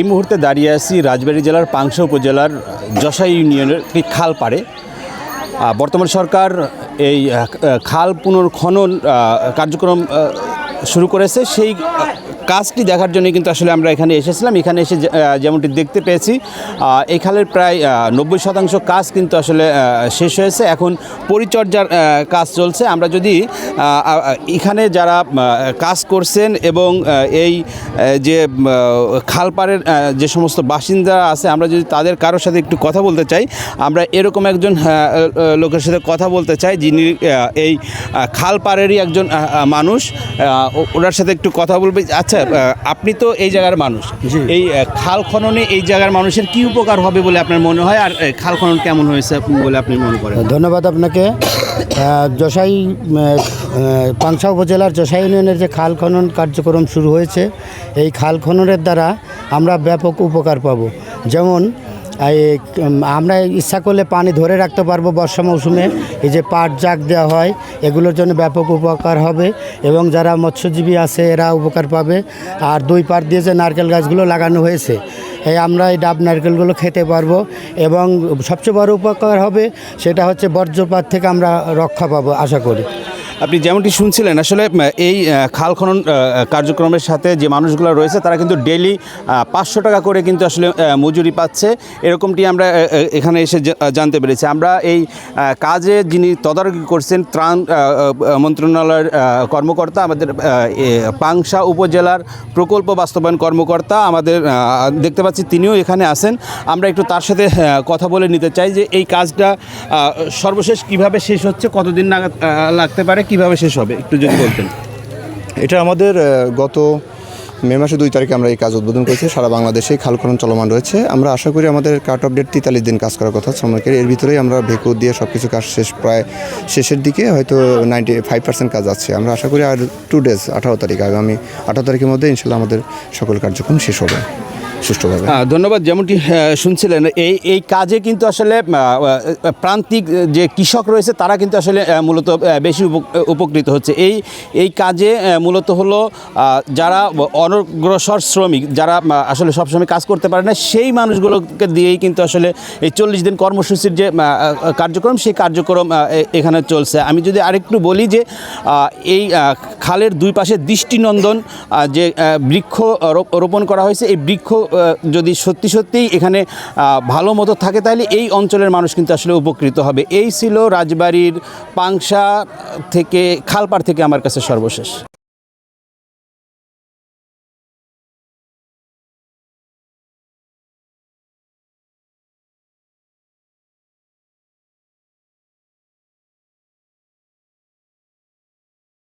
এই মুহূর্তে দাঁড়িয়ে আছি রাজবাড়ী জেলার পাংশা উপজেলার যশাই ইউনিয়নের একটি খাল পাড়ে। বর্তমান সরকার এই খাল পুনর্খনন কার্যক্রম শুরু করেছে। সেই কাজটি দেখার জন্য কিন্তু আসলে আমরা এখানে এসেছিলাম। এখানে এসে যেমনটি দেখতে পেয়েছি এই খালের প্রায় 90% কাজ কিন্তু আসলে শেষ হয়েছে। এখন পরিচর্যার কাজ চলছে। আমরা যদি এখানে যারা কাজ করছেন এবং এই যে খালপাড়ের যে সমস্ত বাসিন্দা আছে, আমরা যদি তাদের কারোর সাথে একটু কথা বলতে চাই, আমরা এরকম একজন লোকের সাথে কথা বলতে চাই যিনি এই খালপাড়েরই একজন মানুষ। ওনার সাথে একটু কথা বলবে। আচ্ছা, আপনি তো এই জায়গার মানুষ, এই খাল খননে এই জায়গার মানুষের কি উপকার হবে বলে আপনার মনে হয়, আর খাল খনন কেমন হয়েছে বলে আপনি মনে করেন? ধন্যবাদ আপনাকে। যশাই পাংশা উপজেলার যশাই ইউনিয়নের যে খাল খনন কার্যক্রম শুরু হয়েছে, এই খাল খননের দ্বারা আমরা ব্যাপক উপকার পাব। যেমন আমরা ইচ্ছা করলে পানি ধরে রাখতে পারবো বর্ষা মৌসুমে। এই যে পাট জাগ দেওয়া হয়, এগুলোর জন্য ব্যাপক উপকার হবে এবং যারা মৎস্যজীবী আছে এরা উপকার পাবে। আর দুই পাড় দিয়ে যে নারকেল গাছগুলো লাগানো হয়েছে, আমরা এই ডাব নারকেলগুলো খেতে পারবো এবং সবচেয়ে বড় উপকার হবে সেটা হচ্ছে বর্জ্যপাত থেকে আমরা রক্ষা পাবো আশা করি। আপনি যেমনটি শুনছিলেন, আসলে এই খাল খনন কার্যক্রমের সাথে যে মানুষগুলো রয়েছে তারা কিন্তু ডেইলি 500 টাকা করে কিন্তু আসলে মজুরি পাচ্ছে, এরকমটি আমরা এখানে এসে জানতে পেরেছি। আমরা এই কাজে যিনি তদারকি করছেন ত্রাণ মন্ত্রণালয়ের কর্মকর্তা, আমাদের পাংশা উপজেলার প্রকল্প বাস্তবায়ন কর্মকর্তা আমাদের দেখতে পাচ্ছি, তিনিও এখানে আছেন। আমরা একটু তার সাথে কথা বলে নিতে চাই যে এই কাজটা সর্বশেষ কিভাবে শেষ হচ্ছে, কতদিন নাগাদ লাগতে পারে, কিভাবে শেষ হবে, একটু যদি বলতেন। এটা আমাদের গত মে মাসের 2 তারিখে আমরা এই কাজ উদ্বোধন করেছি। সারা বাংলাদেশে খাল খনন চলমান রয়েছে। আমরা আশা করি আমাদের কাট অফ ডেট 43 দিন কাজ করার কথা শ্রমিকের। এর ভিতরেই আমরা ভেকু দিয়ে সব কিছু কাজ শেষ, প্রায় শেষের দিকে, হয়তো 95% কাজ আছে। আমরা আশা করি আর 2 ডেজ 18 তারিখ, আগামী 18 তারিখের মধ্যে ইনশাল্লাহ আমাদের সকল কার্যক্রম শেষ হবে সুষ্ঠুভাবে। ধন্যবাদ। যেমনটি শুনছিলেন, এই কাজে কিন্তু আসলে প্রান্তিক যে কৃষক রয়েছে তারা কিন্তু আসলে মূলত বেশি উপকৃত হচ্ছে। এই কাজে মূলত হলো যারা অনগ্রসর শ্রমিক, যারা আসলে সবসময় কাজ করতে পারে না, সেই মানুষগুলোকে দিয়েই কিন্তু আসলে এই 40 দিন কর্মসূচির যে কার্যক্রম, সেই কার্যক্রম এখানে চলছে। আমি যদি আরেকটু বলি যে এই খালের দুই পাশে দৃষ্টিনন্দন যে বৃক্ষ রোপণ করা হয়েছে, এই বৃক্ষ যদি সত্যিই এখানে ভালো মতো থাকে তাহলে এই অঞ্চলের মানুষ কিন্তু আসলে উপকৃত হবে। এই ছিল রাজবাড়ীর পাংশা থেকে, খালপাড় থেকে আমার কাছে সর্বশেষ।